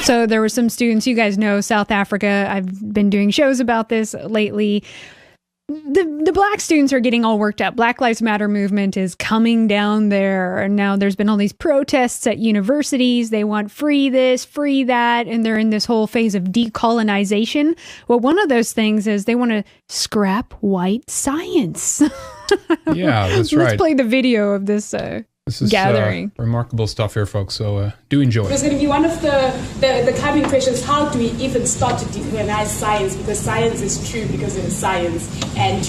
So there were some students, you guys know, South Africa. I've been doing shows about this lately. The black students are getting all worked up. Black Lives Matter movement is coming down there. And now there's been all these protests at universities. They want free this, free that. And they're in this whole phase of decolonization. Well, one of those things is they want to scrap white science. Yeah, that's right. Let's play the video of this gathering. Remarkable stuff here, folks. So do enjoy. It's going to be one of the coming questions. How do we even start to decolonize science? Because science is true because it is science. And,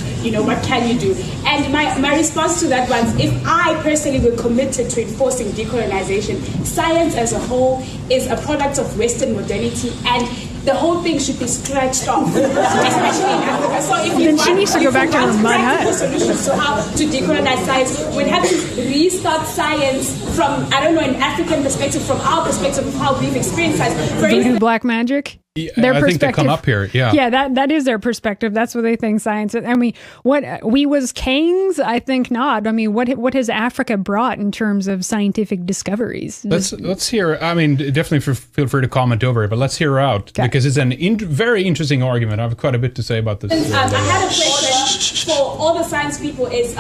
what can you do? And my response to that was, if I personally were committed to enforcing decolonization, science as a whole is a product of Western modernity, and the whole thing should be scratched off, especially in Africa. So if then she needs to go back to her mud hut. Solutions to how to decolonize science, we'd have to restart science from, an African perspective, from our perspective of how we've experienced science. Voodoo black magic? Yeah, I think they come up here, yeah. Yeah, that is their perspective. That's what they think science is. I mean, what we was kings? I think not. I mean, what has Africa brought in terms of scientific discoveries? Let's hear. I mean, definitely feel free to comment over it, but let's hear her out because it's a very interesting argument. I have quite a bit to say about this. I had a question for all the science people. Is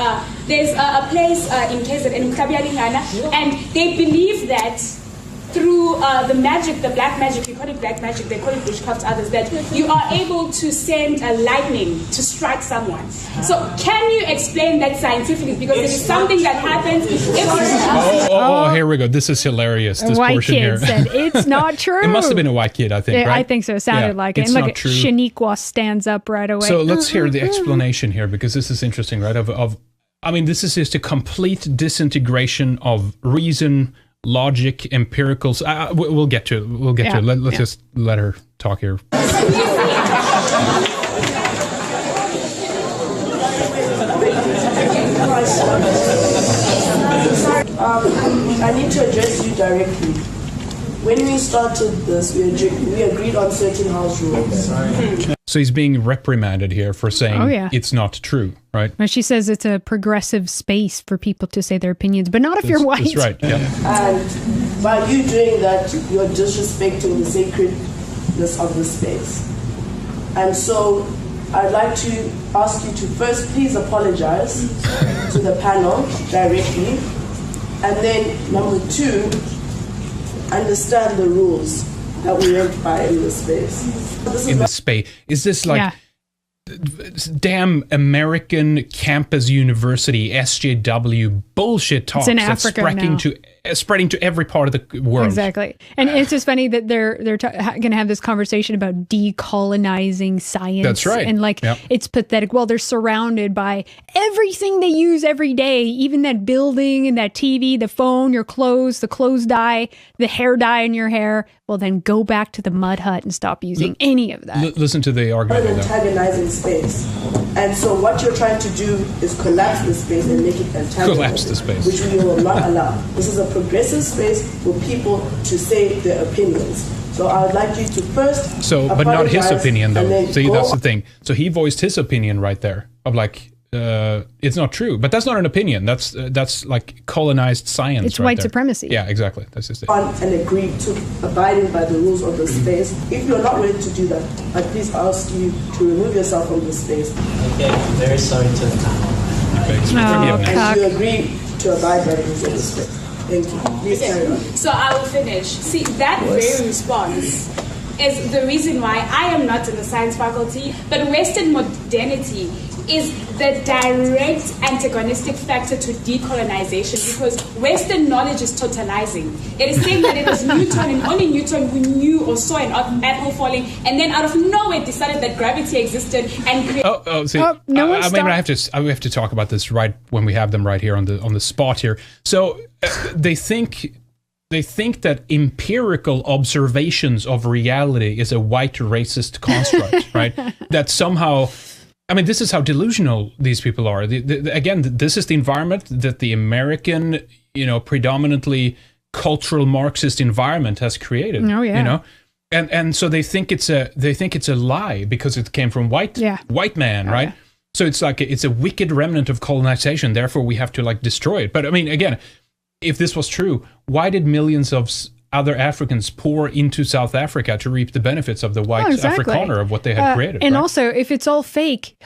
there's a place in KZN in Kabialingana, and they believe that through the magic, the black magic, we call it black magic, they call it witchcraft, others, that you are able to send a lightning to strike someone. So can you explain that scientifically? Because it is something that happens. Here we go. This is hilarious. This white portion kid here said, it's not true. It must have been a white kid, I think, right? I think so. It sounded like it. It's And not look, true. Shaniqua stands up right away. So let's hear the explanation here, because this is interesting, right? I mean, this is just a complete disintegration of reason, logic, empiricals. We'll get to it. We'll get to it. Let's just let her talk here. I need to address you directly. When we started this, we agreed on certain house rules. So he's being reprimanded here for saying it's not true, right? Well, she says it's a progressive space for people to say their opinions, but not if you're white. That's right, yeah. And by you doing that, you're disrespecting the sacredness of the space. And so I'd like to ask you to first please apologize to the panel directly. And then number two, understand the rules that we went by in this space. In the space. Is this like damn American campus university SJW bullshit talks in that's Africa spreading to every part of the world? Exactly. And it's just funny that they're going to have this conversation about decolonizing science. That's right. And it's pathetic. Well, they're surrounded by everything they use every day, even that building and that TV, the phone, your clothes, the clothes dye, the hair dye in your hair. Well, then go back to the mud hut and stop using any of that. Listen to the argument. Antagonizing space. And so what you're trying to do is collapse the space and make it antagonizing. Collapse the space. Which we will not allow. This is a progressive space for people to say their opinions. So I would like you to first but not his opinion, though. See, that's the thing. So he voiced his opinion right there of it's not true. But that's not an opinion. That's like colonized science. It's right white there. supremacy. Yeah, exactly. That's just it. And agree to abiding by the rules of the space. If you're not ready to do that, I please ask you to remove yourself from the space. Okay, I'm very sorry to the panel. And you agree to abide by the rules of the space. Thank you. Please carry on. So I will finish. See, that very response is the reason why I am not in the science faculty, but Western modernity is the direct antagonistic factor to decolonization, because Western knowledge is totalizing. It is saying that it was Newton and only Newton who knew or saw an apple falling, and then out of nowhere decided that gravity existed and created. See, we have to talk about this right when we have them right here on the spot here. So they think that empirical observations of reality is a white racist construct, right? That somehow, I mean, this is how delusional these people are. Again, this is the environment that the American, predominantly cultural Marxist environment has created. Oh, yeah. And so they think it's a lie because it came from white man, right? Yeah. So it's like it's a wicked remnant of colonization. Therefore, we have to destroy it. But I mean, again, if this was true, why did millions of other Africans pour into South Africa to reap the benefits of the white Afrikaner of what they had created. And right? also, if it's all fake,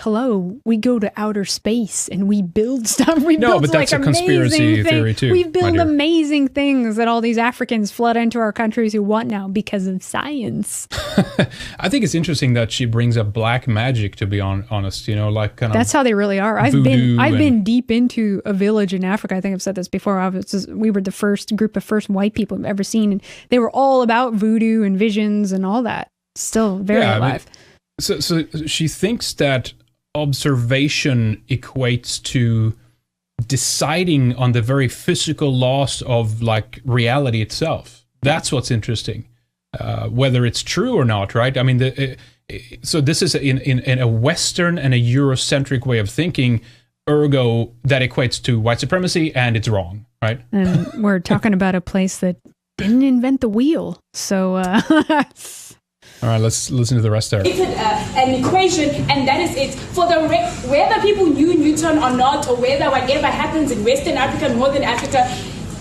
we go to outer space and we build stuff. We build but that's a conspiracy theory too. We build amazing things that all these Africans flood into our countries who want now because of science. I think it's interesting that she brings up black magic, to be honest, you know, like kind of. That's how they really are. I've been deep into a village in Africa. I think I've said this before. We were the first group of first white people I've ever seen, and they were all about voodoo and visions and all that. Still very alive. I mean, so she thinks that observation equates to deciding on the very physical laws of like reality itself. That's what's interesting, whether it's true or not, right? I mean, so this is in a Western and a Eurocentric way of thinking. Ergo, that equates to white supremacy, and it's wrong, right? And we're talking about a place that didn't invent the wheel. So, all right, let's listen to the rest there. It's an equation, and that is it. For whether people knew Newton or not, or whether whatever happens in Western Africa, Northern Africa,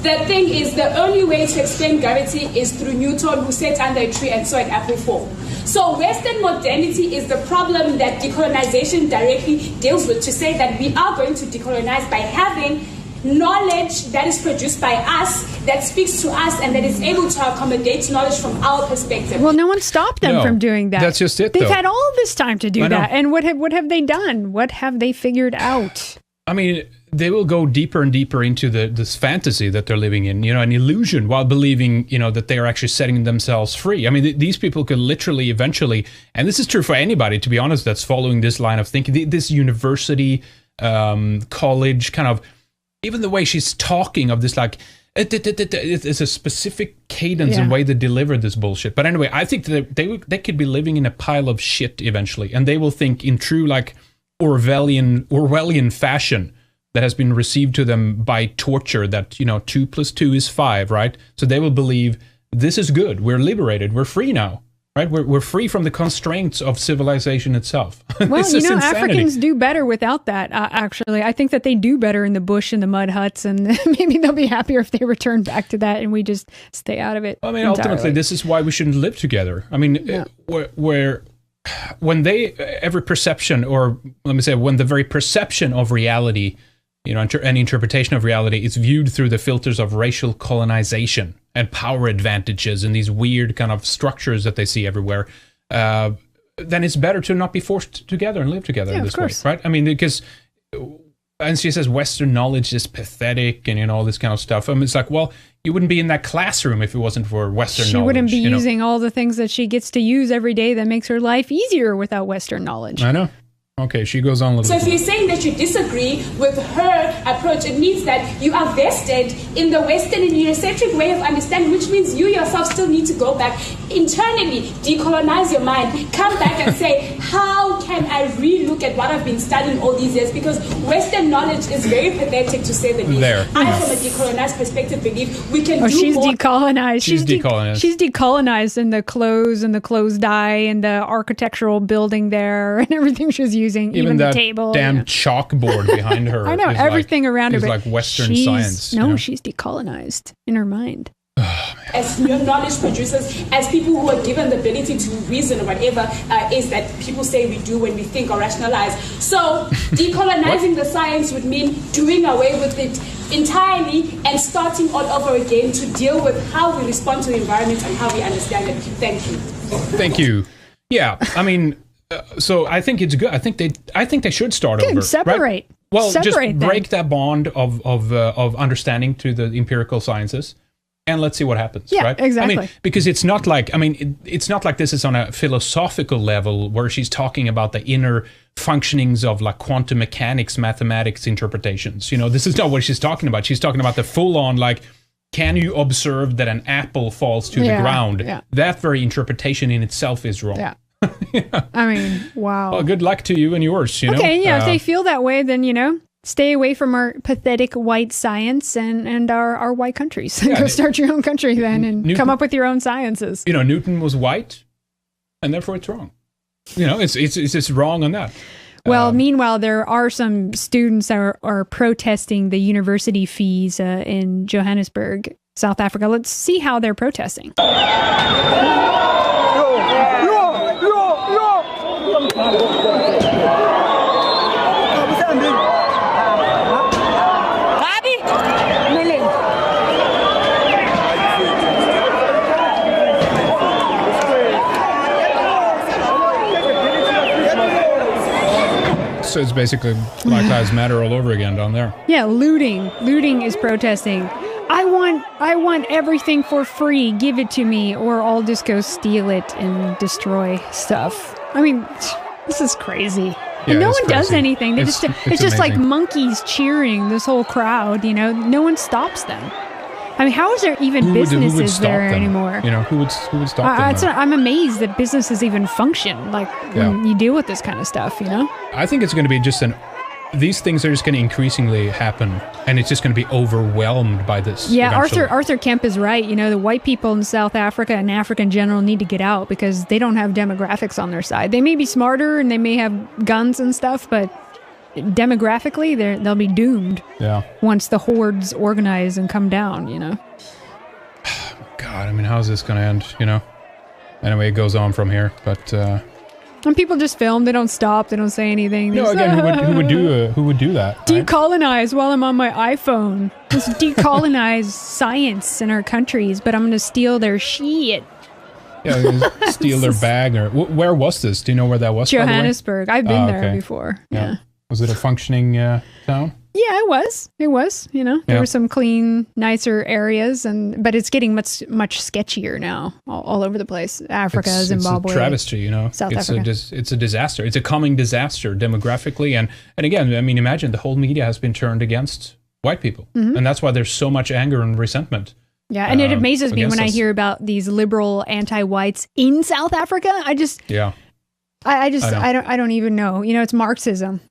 the thing is, the only way to explain gravity is through Newton, who sat under a tree and saw an apple fall. So Western modernity is the problem that decolonization directly deals with, to say that we are going to decolonize by having knowledge that is produced by us, that speaks to us, and that is able to accommodate knowledge from our perspective. Well, no one stopped them from doing that. That's just it, They've had all this time to do that. And what have they done? What have they figured out? I mean, they will go deeper and deeper into this fantasy that they're living in, you know, an illusion, while believing, you know, that they are actually setting themselves free. I mean, these people could literally eventually, and this is true for anybody, to be honest, that's following this line of thinking, this university, college kind of, even the way she's talking of this, like, it's a specific cadence and way they deliver this bullshit. But anyway, I think that they could be living in a pile of shit eventually, and they will think in true, like, Orwellian fashion that has been received to them by torture, that, you know, 2 + 2 is 5, right? So they will believe this is good. We're liberated. We're free now, right? We're free from the constraints of civilization itself. Well, you know, Africans do better without that, actually. I think that they do better in the bush and the mud huts, and maybe they'll be happier if they return back to that and we just stay out of it. I mean, ultimately, this is why we shouldn't live together. I mean, when every perception, or let me say, when the very perception of reality, you know, any interpretation of reality is viewed through the filters of racial colonization and power advantages and these weird kind of structures that they see everywhere, then it's better to not be forced together and live together in this way, right? I mean, because, and she says Western knowledge is pathetic and, you know, all this kind of stuff. I mean, it's like, well, you wouldn't be in that classroom if it wasn't for Western knowledge. She wouldn't be using all the things that she gets to use every day that makes her life easier without Western knowledge. I know. Okay, she goes on a little bit. So if you're saying that you disagree with her approach, it means that you are vested in the Western and Eurocentric way of understanding, which means you yourself still need to go back internally, decolonize your mind, come back and say, how can I relook at what I've been studying all these years? Because Western knowledge is very pathetic, to say the least. I, from a decolonized perspective, believe we can do more. She's decolonized. She's decolonized. She's decolonized in the clothes and the clothes dye and the architectural building there and everything she's using. Even that the table, damn chalkboard behind her. I know, everything around her. Is like Western science. No, she's decolonized in her mind. As knowledge producers, as people who are given the ability to reason or whatever is that people say we do when we think or rationalize. So decolonizing the science would mean doing away with it entirely and starting all over again to deal with how we respond to the environment and how we understand it. Thank you. Thank you. Yeah, I mean, so I think it's good. I think they should start over. Separate. Right? Well, separate just break that bond of understanding to the empirical sciences, and let's see what happens. Yeah, right? Exactly. I mean, because it's not like it's not like this is on a philosophical level where she's talking about the inner functionings of like quantum mechanics, mathematics interpretations. You know, this is not what she's talking about. She's talking about the full-on like, can you observe that an apple falls to the ground? Yeah. That very interpretation in itself is wrong. Yeah. I mean, wow. Well, good luck to you and yours, you know? Okay, yeah, if they feel that way, then, you know, stay away from our pathetic white science and our white countries. Go start your own country then and come up with your own sciences. You know, Newton was white, and therefore it's wrong. You know, it's just wrong on that. Well, meanwhile, there are some students that are protesting the university fees in Johannesburg. South Africa. Let's see how they're protesting. So it's basically Black Lives Matter all over again down there. Yeah, looting. Looting is protesting. I want everything for free. Give it to me, or I'll just go steal it and destroy stuff. I mean, this is crazy. Yeah, And no it's one does crazy. anything. It's just like amazing. monkeys cheering this whole crowd, you know. No one stops them. I mean, how is there even Who would businesses stop there them? anymore? You know, who would stop them? I'm amazed that businesses even function like when you deal with this kind of stuff, you know? I think it's going to be just these things are just going to increasingly happen, and it's just going to be overwhelmed by this. Yeah, eventually. Arthur Kemp is right. You know, the white people in South Africa and Africa in general need to get out because they don't have demographics on their side. They may be smarter and they may have guns and stuff, but demographically, they'll be doomed. Yeah. Once the hordes organize and come down, you know. God, I mean, how's this going to end? You know. Anyway, it goes on from here, but. And people just film. They don't stop. They don't say anything. They No, just, again, who would do that? Right? decolonize while I'm on my iPhone. Let's decolonize science in our countries, but I'm going to steal their shit. Yeah, steal their bag or where was this? Do you know where that was? by the way? Johannesburg. I've been there okay. before. Yeah. Yeah. Was it a functioning town? Yeah, it was. It was. You know, there Yeah. were some clean, nicer areas, but it's getting much sketchier now, all over the place. Africa, Zimbabwe, It's a travesty, you know. South it's Africa. It's a disaster. It's a coming disaster demographically, and again, I mean, imagine the whole media has been turned against white people, and that's why there's so much anger and resentment. Yeah, and it amazes me against when I us. hear about these liberal anti-whites in South Africa. Yeah. I don't even know. You know, it's Marxism.